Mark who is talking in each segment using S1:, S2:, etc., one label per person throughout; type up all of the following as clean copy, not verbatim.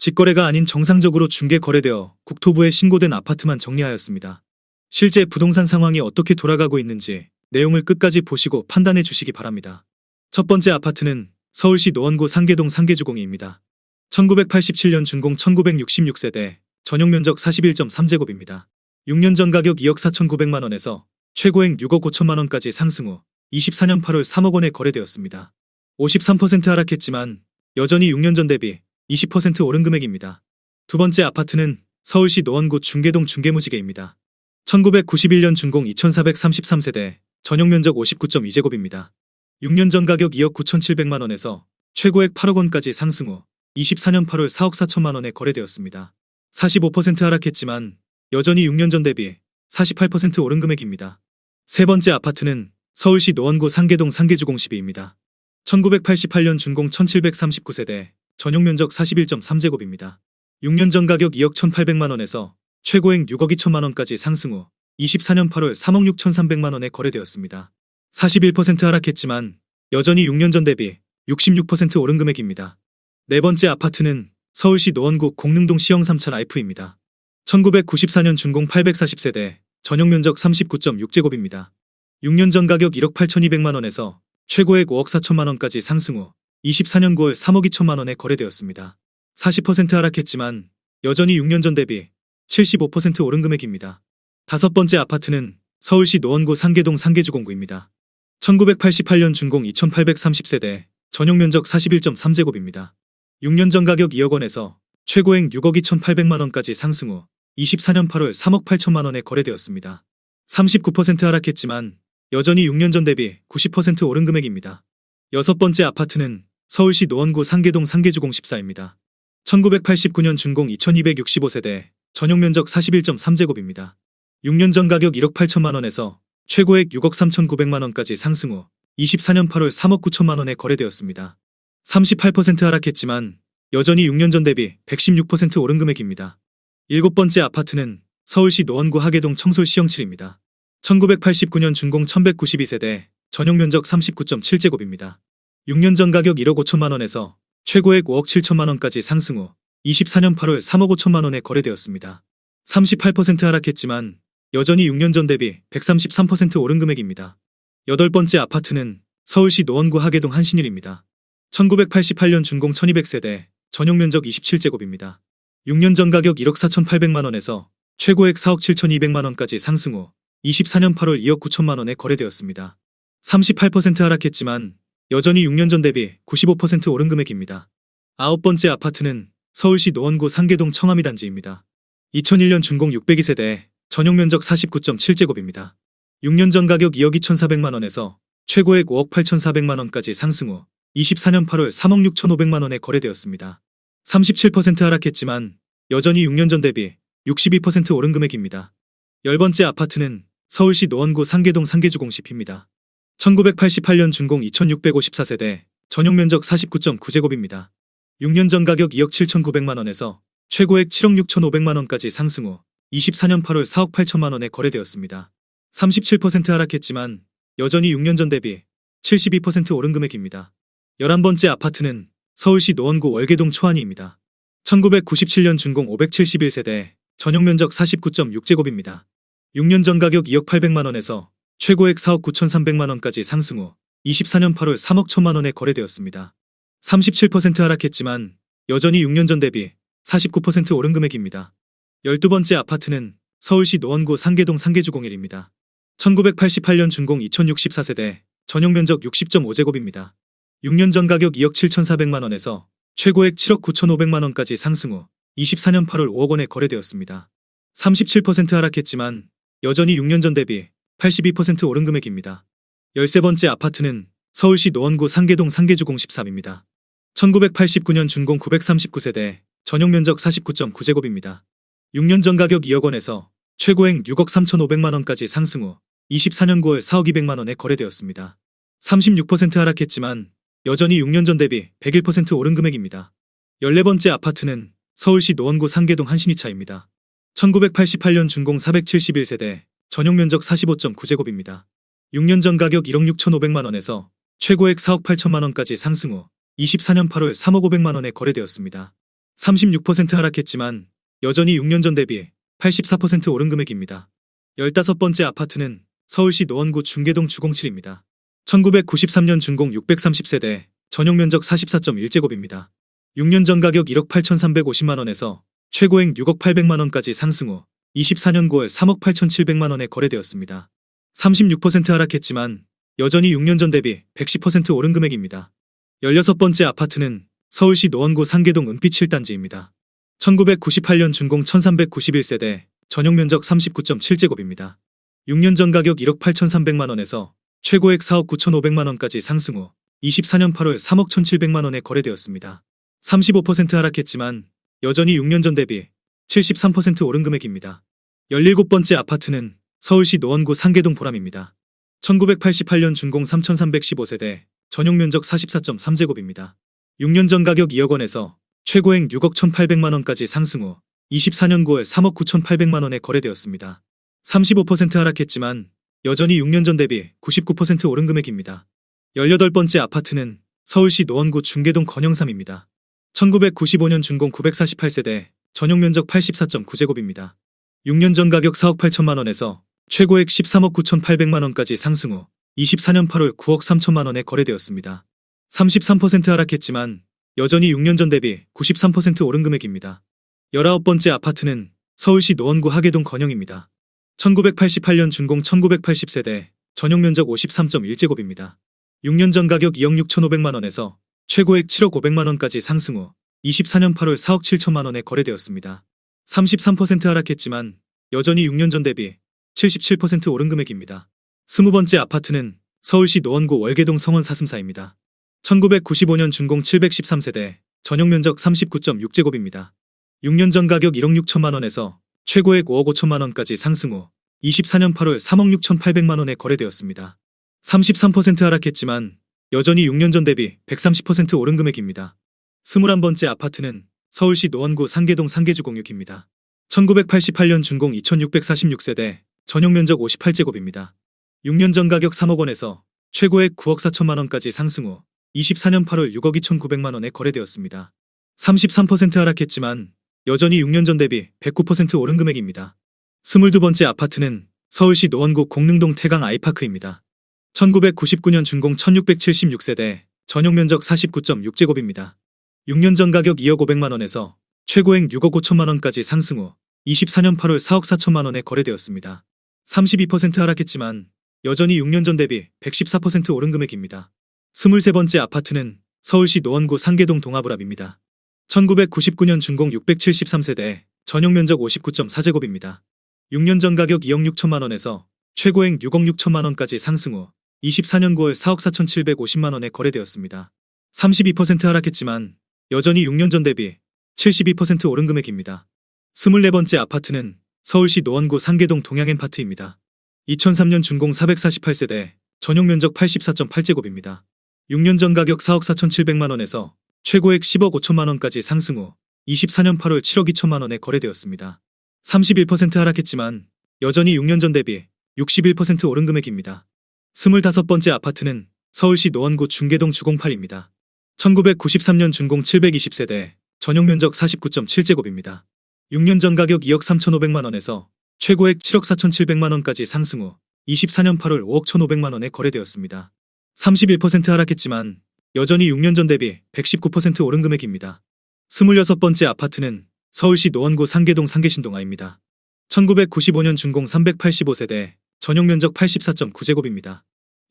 S1: 직거래가 아닌 정상적으로 중개 거래되어 국토부에 신고된 아파트만 정리하였습니다. 실제 부동산 상황이 어떻게 돌아가고 있는지 내용을 끝까지 보시고 판단해 주시기 바랍니다. 첫 번째 아파트는 서울시 노원구 상계동 상계주공이입니다. 1987년 준공 1966세대, 전용면적 41.3제곱입니다. 6년 전 가격 2억 4,900만원에서 최고액 6억 5천만원까지 상승 후 24년 8월 3억 원에 거래되었습니다. 53% 하락했지만 여전히 6년 전 대비 20% 오른 금액입니다. 두 번째 아파트는 서울시 노원구 중계동 중계무지개입니다. 1991년 준공 2433세대, 전용면적 59.2제곱입니다. 6년 전 가격 2억 9,700만원에서 최고액 8억 원까지 상승 후 24년 8월 4억 4천만원에 거래되었습니다. 45% 하락했지만 여전히 6년 전 대비 48% 오른 금액입니다. 세 번째 아파트는 서울시 노원구 상계동 상계주공 12입니다. 1988년 준공 1739세대, 전용면적 41.3제곱입니다. 6년 전 가격 2억 1,800만원에서 최고액 6억 2천만원까지 상승 후 24년 8월 3억 6,300만원에 거래되었습니다. 41% 하락했지만 여전히 6년 전 대비 66% 오른 금액입니다. 네 번째 아파트는 서울시 노원구 공릉동 시형 3차 라이프입니다. 1994년 준공 840세대, 전용면적 39.6제곱입니다. 6년 전 가격 1억 8,200만원에서 최고액 5억 4천만원까지 상승 후 24년 9월 3억 2천만원에 거래되었습니다. 40% 하락했지만 여전히 6년 전 대비 75% 오른 금액입니다. 다섯 번째 아파트는 서울시 노원구 상계동 상계주공구입니다. 1988년 준공 2830세대, 전용면적 41.3제곱입니다. 6년 전 가격 2억 원에서 최고액 6억 2,800만원까지 상승 후 24년 8월 3억 8천만원에 거래되었습니다. 39% 하락했지만 여전히 6년 전 대비 90% 오른 금액입니다. 여섯 번째 아파트는 서울시 노원구 상계동 상계주공 14입니다. 1989년 준공 2265세대, 전용면적 41.3제곱입니다. 6년 전 가격 1억 8천만원에서 최고액 6억 3,900만원까지 상승 후 24년 8월 3억 9천만원에 거래되었습니다. 38% 하락했지만 여전히 6년 전 대비 116% 오른 금액입니다. 일곱 번째 아파트는 서울시 노원구 하계동 청솔 시형 7입니다. 1989년 준공 1192세대, 전용면적 39.7제곱입니다. 6년 전 가격 1억 5천만원에서 최고액 5억 7천만원까지 상승 후 24년 8월 3억 5천만원에 거래되었습니다. 38% 하락했지만 여전히 6년 전 대비 133% 오른 금액입니다. 여덟 번째 아파트는 서울시 노원구 하계동 한신일입니다. 1988년 준공 1200세대, 전용면적 27제곱입니다. 6년 전 가격 1억 4,800만원에서 최고액 4억 7,200만원까지 상승 후 24년 8월 2억 9천만원에 거래되었습니다. 38% 하락했지만 여전히 6년 전 대비 95% 오른 금액입니다. 아홉 번째 아파트는 서울시 노원구 상계동 청아미 단지입니다. 2001년 준공 602세대, 전용면적 49.7제곱입니다. 6년 전 가격 2억 2,400만원에서 최고액 5억 8,400만원까지 상승 후 24년 8월 3억 6,500만원에 거래되었습니다. 37% 하락했지만 여전히 6년 전 대비 62% 오른 금액입니다. 열 번째 아파트는 서울시 노원구 상계동 상계주공 10입니다. 1988년 준공 2654세대, 전용면적 49.9제곱입니다. 6년 전 가격 2억 7,900만원에서 최고액 7억 6,500만원까지 상승 후 24년 8월 4억 8천만원에 거래되었습니다. 37% 하락했지만 여전히 6년 전 대비 72% 오른 금액입니다. 11번째 아파트는 서울시 노원구 월계동 초안이입니다. 1997년 준공 571세대, 전용면적 49.6제곱입니다. 6년 전 가격 2억 800만원에서 최고액 4억 9,300만원까지 상승 후 24년 8월 3억 1천만원에 거래되었습니다. 37% 하락했지만 여전히 6년 전 대비 49% 오른 금액입니다. 12번째 아파트는 서울시 노원구 상계동 상계주공1입니다. 1988년 준공 2064세대, 전용면적 60.5제곱입니다. 6년 전 가격 2억 7,400만원에서 최고액 7억 9,500만원까지 상승 후 24년 8월 5억 원에 거래되었습니다. 37% 하락했지만 여전히 6년 전 대비 82% 오른 금액입니다. 13번째 아파트는 서울시 노원구 상계동 상계주공 13입니다. 1989년 준공 939세대, 전용면적 49.9제곱입니다. 6년 전 가격 2억 원에서 최고액 6억 3,500만원까지 상승 후 24년 9월 4억 200만원에 거래되었습니다. 36% 하락했지만 여전히 6년 전 대비 101% 오른 금액입니다. 14번째 아파트는 서울시 노원구 상계동 한신이차입니다. 1988년 준공 471세대, 전용면적 45.9제곱입니다. 6년 전 가격 1억 6,500만원에서 최고액 4억 8천만원까지 상승 후 24년 8월 3억 500만원에 거래되었습니다. 36% 하락했지만 여전히 6년 전 대비 84% 오른 금액입니다. 15번째 아파트는 서울시 노원구 중계동 주공칠입니다. 1993년 준공 630세대, 전용 면적 44.1제곱입니다. 6년 전 가격 1억 8,350만원에서 최고액 6억 800만원까지 상승 후 24년 9월 3억 8,700만원에 거래되었습니다. 36% 하락했지만 여전히 6년 전 대비 110% 오른 금액입니다. 16번째 아파트는 서울시 노원구 상계동 은빛 7단지입니다. 1998년 준공 1391세대, 전용 면적 39.7제곱입니다. 6년 전 가격 1억 8,300만원에서 최고액 4억 9,500만원까지 상승 후 24년 8월 3억 1,700만원에 거래되었습니다. 35% 하락했지만 여전히 6년 전 대비 73% 오른 금액입니다. 17번째 아파트는 서울시 노원구 상계동 보람입니다. 1988년 준공 3,315세대, 전용 면적 44.3제곱입니다. 6년 전 가격 2억 원에서 최고액 6억 1,800만원까지 상승 후 24년 9월 3억 9,800만원에 거래되었습니다. 35% 하락했지만 여전히 6년 전 대비 99% 오른 금액입니다. 18번째 아파트는 서울시 노원구 중계동 건영삼입니다. 1995년 준공 948세대, 전용 면적 84.9제곱입니다. 6년 전 가격 4억 8천만원에서 최고액 13억 9,800만원까지 상승 후 24년 8월 9억 3천만원에 거래되었습니다. 33% 하락했지만 여전히 6년 전 대비 93% 오른 금액입니다. 19번째 아파트는 서울시 노원구 하계동 건영입니다. 1988년 준공 1980세대, 전용 면적 53.1제곱입니다. 6년 전 가격 2억 6,500만원에서 최고액 7억 500만원까지 상승 후 24년 8월 4억 7천만원에 거래되었습니다. 33% 하락했지만 여전히 6년 전 대비 77% 오른 금액입니다. 20번째 아파트는 서울시 노원구 월계동 성원 사슴사입니다. 1995년 준공 713세대, 전용 면적 39.6제곱입니다. 6년 전 가격 1억 6천만원에서 최고액 5억 5천만원까지 상승 후 24년 8월 3억 6,800만원에 거래되었습니다. 33% 하락했지만 여전히 6년 전 대비 130% 오른 금액입니다. 21번째 아파트는 서울시 노원구 상계동 상계주공육입니다. 1988년 준공 2646세대, 전용 면적 58제곱입니다. 6년 전 가격 3억 원에서 최고액 9억 4천만원까지 상승 후 24년 8월 6억 2,900만원에 거래되었습니다. 33% 하락했지만 여전히 6년 전 대비 109% 오른 금액입니다. 22번째 아파트는 서울시 노원구 공릉동 태강 아이파크입니다. 1999년 준공 1676세대, 전용 면적 49.6제곱입니다. 6년 전 가격 2억 500만원에서 최고액 6억 5천만원까지 상승 후 24년 8월 4억 4천만원에 거래되었습니다. 32% 하락했지만 여전히 6년 전 대비 114% 오른 금액입니다. 23번째 아파트는 서울시 노원구 상계동 동아보랍입니다. 1999년 준공 673세대, 전용 면적 59.4제곱입니다. 6년 전 가격 2억 6천만원에서 최고액 6억 6천만원까지 상승 후 24년 9월 4억 4,750만원에 거래되었습니다. 32% 하락했지만 여전히 6년 전 대비 72% 오른 금액입니다. 24번째 아파트는 서울시 노원구 상계동 동양엠파트입니다. 2003년 준공 448세대, 전용 면적 84.8제곱입니다. 6년 전 가격 4억 4,700만원에서 최고액 10억 5천만원까지 상승 후 24년 8월 7억 2천만원에 거래되었습니다. 31% 하락했지만 여전히 6년 전 대비 61% 오른 금액입니다. 25번째 아파트는 서울시 노원구 중계동 주공팔입니다. 1993년 준공 720세대, 전용 면적 49.7제곱입니다. 6년 전 가격 2억 3,500만원에서 최고액 7억 4,700만원까지 상승 후 24년 8월 5억 1,500만원에 거래되었습니다. 31% 하락했지만 여전히 6년 전 대비 119% 오른 금액입니다. 26번째 아파트는 서울시 노원구 상계동 상계신동아입니다. 1995년 준공 385세대, 전용 면적 84.9제곱입니다.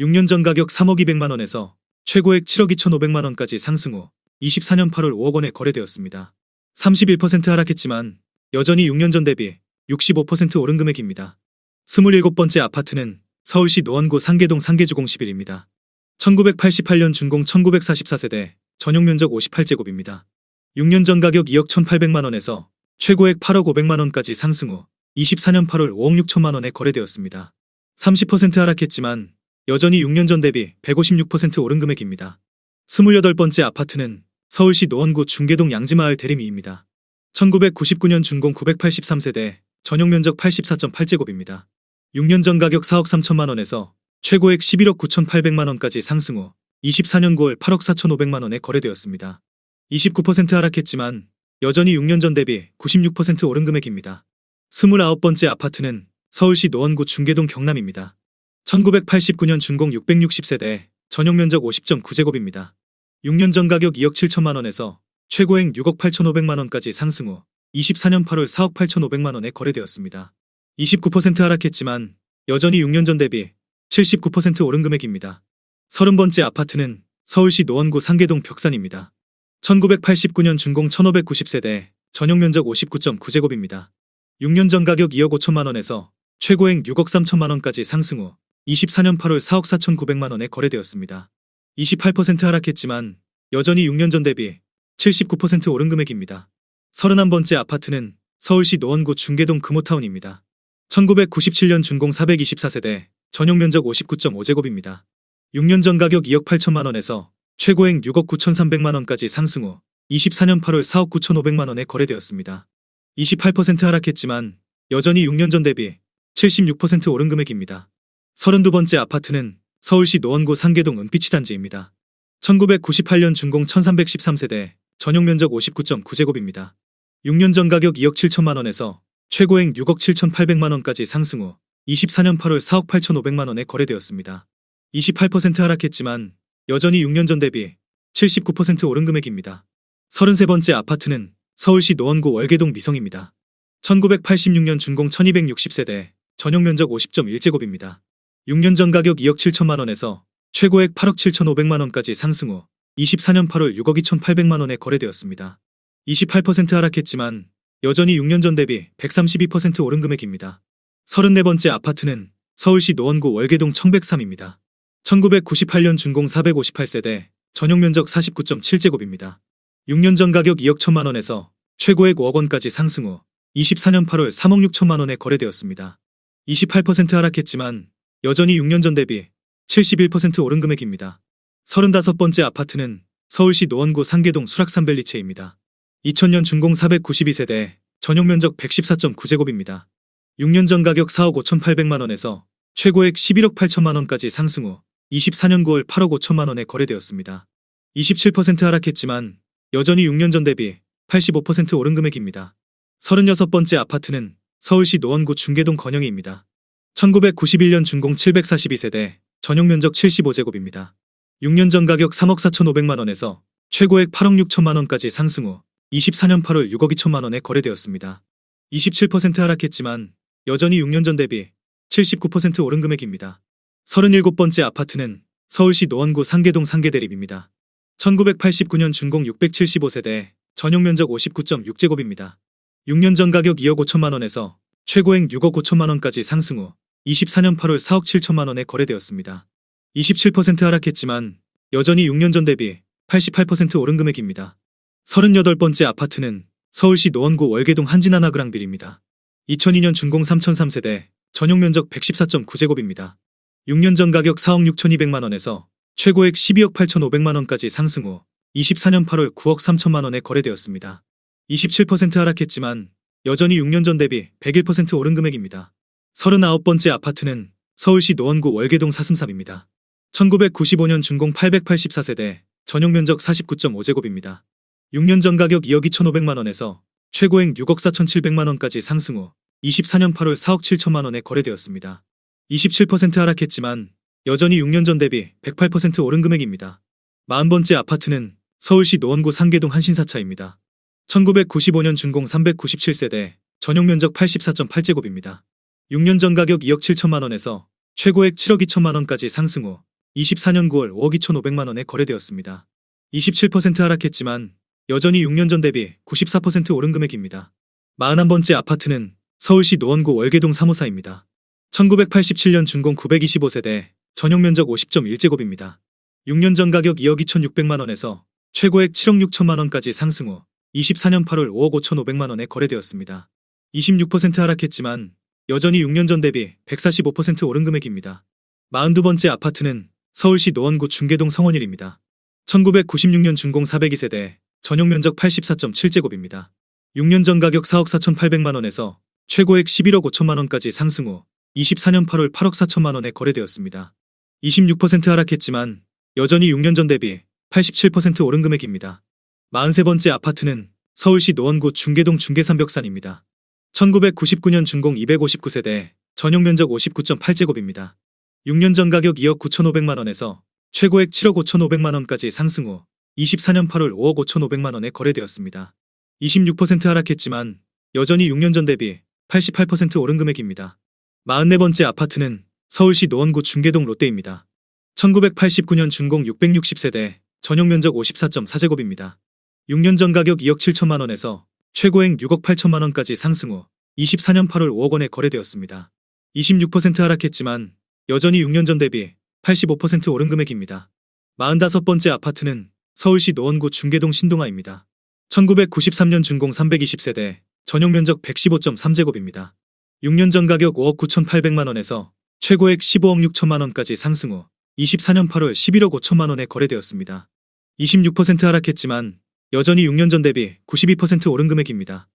S1: 6년 전 가격 3억 200만원에서 최고액 7억 2,500만원까지 상승 후 24년 8월 5억 원에 거래되었습니다. 31% 하락했지만 여전히 6년 전 대비 65% 오른 금액입니다. 27번째 아파트는 서울시 노원구 상계동 상계주공 11입니다. 1988년 준공 1944세대, 전용 면적 58제곱입니다. 6년 전 가격 2억 1,800만원에서 최고액 8억 500만원까지 상승 후 24년 8월 5억 6천만원에 거래되었습니다. 30% 하락했지만 여전히 6년 전 대비 156% 오른 금액입니다. 28번째 아파트는 서울시 노원구 중계동 양지마을 대림이입니다. 1999년 준공 983세대, 전용 면적 84.8제곱입니다. 6년 전 가격 4억 3천만원에서 최고액 11억 9,800만원까지 상승 후 24년 9월 8억 4,500만원에 거래되었습니다. 29% 하락했지만 여전히 6년 전 대비 96% 오른 금액입니다. 29번째 아파트는 서울시 노원구 중계동 경남입니다. 1989년 준공 660세대, 전용 면적 50.9제곱입니다. 6년 전 가격 2억 7천만 원에서 최고액 6억 8,500만 원까지 상승 후 24년 8월 4억 8,500만 원에 거래되었습니다. 29% 하락했지만 여전히 6년 전 대비 79% 오른 금액입니다. 30번째 아파트는 서울시 노원구 상계동 벽산입니다. 1989년 준공 1590세대, 전용 면적 59.9제곱입니다. 6년 전 가격 2억 5천만 원에서 최고액 6억 3천만 원까지 상승 후 24년 8월 4억 4,900만 원에 거래되었습니다. 28% 하락했지만 여전히 6년 전 대비 79% 오른 금액입니다. 31번째 아파트는 서울시 노원구 중계동 금호타운입니다. 1997년 준공 424세대, 전용 면적 59.5제곱입니다. 6년 전 가격 2억 8천만 원에서 최고액 6억 9,300만 원까지 상승 후 24년 8월 4억 9,500만 원에 거래되었습니다. 28% 하락했지만 여전히 6년 전 대비 76% 오른 금액입니다. 32번째 아파트는 서울시 노원구 상계동 은피치 단지입니다. 1998년 준공 1313세대, 전용 면적 59.9제곱입니다. 6년 전 가격 2억 7천만 원에서 최고액 6억 7,800만 원까지 상승 후 24년 8월 4억 8,500만 원에 거래되었습니다. 28% 하락했지만 여전히 6년 전 대비 79% 오른 금액입니다. 33번째 아파트는 서울시 노원구 월계동 미성입니다. 1986년 준공 1260세대, 전용 면적 50.1제곱입니다. 6년 전 가격 2억 7천만 원에서 최고액 8억 7,500만 원까지 상승 후 24년 8월 6억 2,800만 원에 거래되었습니다. 28% 하락했지만 여전히 6년 전 대비 132% 오른 금액입니다. 34번째 아파트는 서울시 노원구 월계동 청백삼입니다. 1998년 준공 458세대, 전용 면적 49.7제곱입니다. 6년 전 가격 2억 1천만 원에서 최고액 5억 원까지 상승 후 24년 8월 3억 6천만 원에 거래되었습니다. 28% 하락했지만 여전히 6년 전 대비 71% 오른 금액입니다. 35번째 아파트는 서울시 노원구 상계동 수락산벨리체입니다. 2000년 준공 492세대, 전용 면적 114.9제곱입니다. 6년 전 가격 4억 5,800만 원에서 최고액 11억 8천만 원까지 상승 후 24년 9월 8억 5천만 원에 거래되었습니다. 27% 하락했지만 여전히 6년 전 대비 85% 오른 금액입니다. 36번째 아파트는 서울시 노원구 중계동 건영이입니다. 1991년 준공 742세대, 전용 면적 75제곱입니다. 6년 전 가격 3억 4,500만 원에서 최고액 8억 6천만 원까지 상승 후 24년 8월 6억 2천만 원에 거래되었습니다. 27% 하락했지만 여전히 6년 전 대비 79% 오른 금액입니다. 37번째 아파트는 서울시 노원구 상계동 상계대립입니다. 1989년 준공 675세대, 전용 면적 59.6제곱입니다. 6년 전 가격 2억 5천만 원에서 최고액 6억 5천만 원까지 상승 후 24년 8월 4억 7천만 원에 거래되었습니다. 27% 하락했지만 여전히 6년 전 대비 88% 오른 금액입니다. 38번째 아파트는 서울시 노원구 월계동 한진하나그랑빌입니다. 2002년 준공 3003세대, 전용 면적 114.9제곱입니다. 6년 전 가격 4억 6,200만 원에서 최고액 12억 8,500만 원까지 상승 후 24년 8월 9억 3천만 원에 거래되었습니다. 27% 하락했지만 여전히 6년 전 대비 101% 오른 금액입니다. 39번째 아파트는 서울시 노원구 월계동 사슴삽입니다. 1995년 준공 884세대, 전용 면적 49.5제곱입니다. 6년 전 가격 2억 2,500만 원에서 최고액 6억 4,700만 원까지 상승 후 24년 8월 4억 7천만 원에 거래되었습니다. 27% 하락했지만 여전히 6년 전 대비 108% 오른 금액입니다. 40번째 아파트는 서울시 노원구 상계동 한신사차입니다. 1995년 준공 397세대, 전용 면적 84.8제곱입니다. 6년 전 가격 2억 7천만 원에서 최고액 7억 2천만 원까지 상승 후 24년 9월 5억 2,500만 원에 거래되었습니다. 27% 하락했지만 여전히 6년 전 대비 94% 오른 금액입니다. 41번째 아파트는 서울시 노원구 월계동 354입니다. 1987년 준공 925세대, 전용 면적 50.1제곱입니다. 6년 전 가격 2억 2,600만 원에서 최고액 7억 6천만 원까지 상승 후 24년 8월 5억 5,500만 원에 거래되었습니다. 26% 하락했지만 여전히 6년 전 대비 145% 오른 금액입니다. 42번째 아파트는 서울시 노원구 중계동 성원일입니다. 1996년 준공 402세대, 전용 면적 84.7제곱입니다. 6년 전 가격 4억 4,800만 원에서 최고액 11억 5천만 원까지 상승 후 24년 8월 8억 4천만 원에 거래되었습니다. 26% 하락했지만 여전히 6년 전 대비 87% 오른 금액입니다. 43번째 아파트는 서울시 노원구 중계동 중계삼벽산입니다. 1999년 준공 259세대, 전용 면적 59.8제곱입니다. 6년 전 가격 2억 9,500만원에서 최고액 7억 5,500만원까지 상승 후 24년 8월 5억 5,500만원에 거래되었습니다. 26% 하락했지만 여전히 6년 전 대비 88% 오른 금액입니다. 44번째 아파트는 서울시 노원구 중계동 롯데입니다. 1989년 준공 660세대, 전용 면적 54.4제곱입니다. 6년 전 가격 2억 7천만원에서 최고액 6억 8천만원까지 상승 후 24년 8월 5억원에 거래되었습니다. 26% 하락했지만 여전히 6년 전 대비 85% 오른 금액입니다. 45번째 아파트는 서울시 노원구 중계동 신동아입니다. 1993년 준공 320세대, 전용 면적 115.3제곱입니다. 6년 전 가격 5억 9,800만원에서 최고액 15억 6천만원까지 상승 후 24년 8월 11억 5천만원에 거래되었습니다. 26% 하락했지만 여전히 6년 전 대비 92% 오른 금액입니다.